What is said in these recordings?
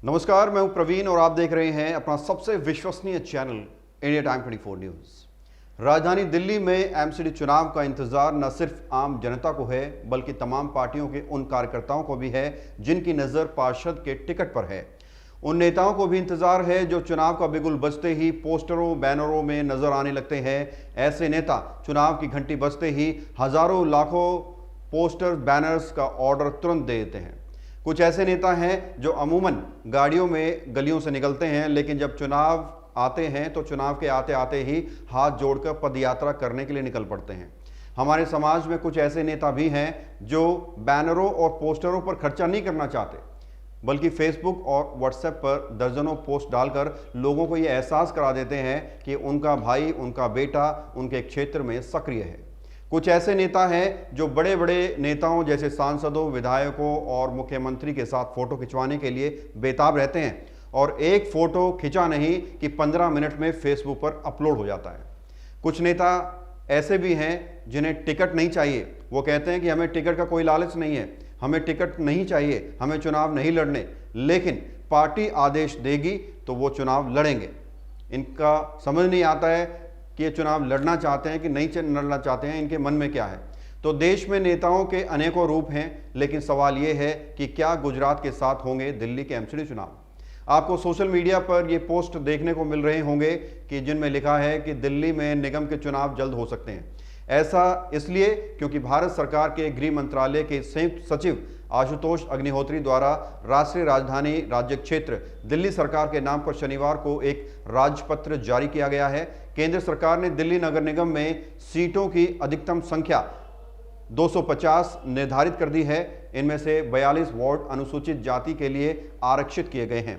नमस्कार, मैं हूं प्रवीण और आप देख रहे हैं अपना सबसे विश्वसनीय चैनल इंडिया टाइम 24 न्यूज। राजधानी दिल्ली में एमसीडी चुनाव का इंतजार न सिर्फ आम जनता को है बल्कि तमाम पार्टियों के उन कार्यकर्ताओं को भी है जिनकी नजर पार्षद के टिकट पर है। उन नेताओं को भी इंतजार है जो चुनाव का बिगुल बजते ही पोस्टरों बैनरों में नजर आने लगते हैं। ऐसे नेता चुनाव की घंटी बजते ही हजारों लाखों पोस्टर बैनर्स का ऑर्डर तुरंत दे देते हैं। कुछ ऐसे नेता हैं जो अमूमन गाड़ियों में गलियों से निकलते हैं, लेकिन जब चुनाव आते हैं तो चुनाव के आते आते ही हाथ जोड़कर पदयात्रा करने के लिए निकल पड़ते हैं। हमारे समाज में कुछ ऐसे नेता भी हैं जो बैनरों और पोस्टरों पर खर्चा नहीं करना चाहते, बल्कि फेसबुक और व्हाट्सएप पर दर्जनों पोस्ट डालकर लोगों को यह एहसास करा देते हैं कि उनका भाई, उनका बेटा उनके क्षेत्र में सक्रिय है। कुछ ऐसे नेता हैं जो बड़े बड़े नेताओं जैसे सांसदों, विधायकों और मुख्यमंत्री के साथ फोटो खिंचवाने के लिए बेताब रहते हैं और एक फोटो खिंचा नहीं कि 15 मिनट में फेसबुक पर अपलोड हो जाता है। कुछ नेता ऐसे भी हैं जिन्हें टिकट नहीं चाहिए। वो कहते हैं कि हमें टिकट का कोई लालच नहीं है, हमें टिकट नहीं चाहिए, हमें चुनाव नहीं लड़ने, लेकिन पार्टी आदेश देगी तो वो चुनाव लड़ेंगे। इनका समझ नहीं आता है कि ये चुनाव लड़ना चाहते हैं कि नहीं लड़ना चाहते हैं, इनके मन में क्या है। तो देश में नेताओं के अनेकों रूप हैं, लेकिन सवाल ये है कि क्या गुजरात के साथ होंगे दिल्ली के एमसीडी चुनाव। आपको सोशल मीडिया पर ये पोस्ट देखने को मिल रहे होंगे कि जिनमें लिखा है कि दिल्ली में निगम के चुनाव जल्द हो सकते हैं। ऐसा इसलिए क्योंकि भारत सरकार के गृह मंत्रालय के संयुक्त सचिव आशुतोष अग्निहोत्री द्वारा राष्ट्रीय राजधानी राज्य क्षेत्र दिल्ली सरकार के नाम पर शनिवार को एक राजपत्र जारी किया गया है। केंद्र सरकार ने दिल्ली नगर निगम में सीटों की अधिकतम संख्या 250 निर्धारित कर दी है। इनमें से 42 वार्ड अनुसूचित जाति के लिए आरक्षित किए गए हैं।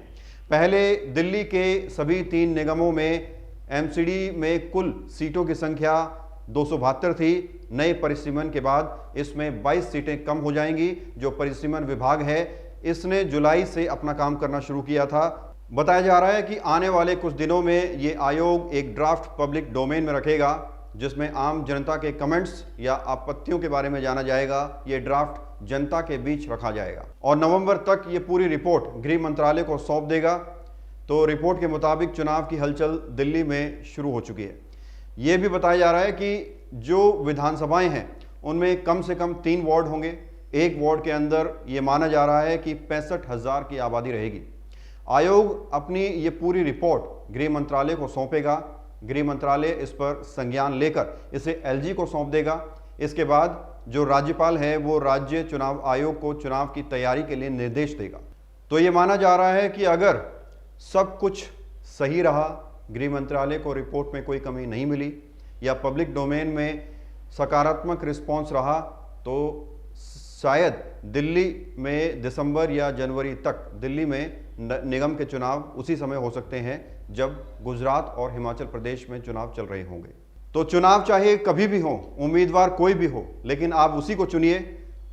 पहले दिल्ली के सभी 3 निगमों में एमसीडी में कुल सीटों की संख्या 272 थी। नए परिसीमन के बाद इसमें 22 सीटें कम हो जाएंगी। जो परिसीमन विभाग है इसने जुलाई से अपना काम करना शुरू किया था। बताया जा रहा है कि आने वाले कुछ दिनों में ये आयोग एक ड्राफ्ट पब्लिक डोमेन में रखेगा जिसमें आम जनता के कमेंट्स या आपत्तियों के बारे में जाना जाएगा। ये ड्राफ्ट जनता के बीच रखा जाएगा और नवंबर तक ये पूरी रिपोर्ट गृह मंत्रालय को सौंप देगा। तो रिपोर्ट के मुताबिक चुनाव की हलचल दिल्ली में शुरू हो चुकी है। ये भी बताया जा रहा है कि जो विधानसभाएं हैं उनमें कम से कम 3 वार्ड होंगे। एक वार्ड के अंदर ये माना जा रहा है कि 65,000 की आबादी रहेगी। आयोग अपनी ये पूरी रिपोर्ट गृह मंत्रालय को सौंपेगा। गृह मंत्रालय इस पर संज्ञान लेकर इसे एलजी को सौंप देगा। इसके बाद जो राज्यपाल है वो राज्य चुनाव आयोग को चुनाव की तैयारी के लिए निर्देश देगा। तो ये माना जा रहा है कि अगर सब कुछ सही रहा, गृह मंत्रालय को रिपोर्ट में कोई कमी नहीं मिली या पब्लिक डोमेन में सकारात्मक रिस्पॉन्स रहा, तो शायद दिल्ली में दिसंबर या जनवरी तक दिल्ली में निगम के चुनाव उसी समय हो सकते हैं जब गुजरात और हिमाचल प्रदेश में चुनाव चल रहे होंगे। तो चुनाव चाहे कभी भी हो, उम्मीदवार कोई भी हो, लेकिन आप उसी को चुनिए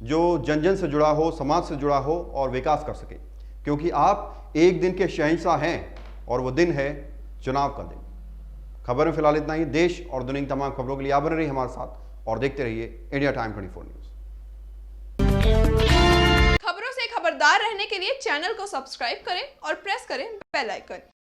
जो जन जन से जुड़ा हो, समाज से जुड़ा हो और विकास कर सके, क्योंकि आप एक दिन के शहंशाह हैं और वो दिन है चुनाव का दिन। खबर में फिलहाल इतना ही। देश और दुनिया की तमाम खबरों के लिए आप बने रहिए हमारे साथ और देखते रहिए इंडिया टाइम 24 न्यूज। खबरों से खबरदार रहने के लिए चैनल को सब्सक्राइब करें और प्रेस करें बेल आइकन।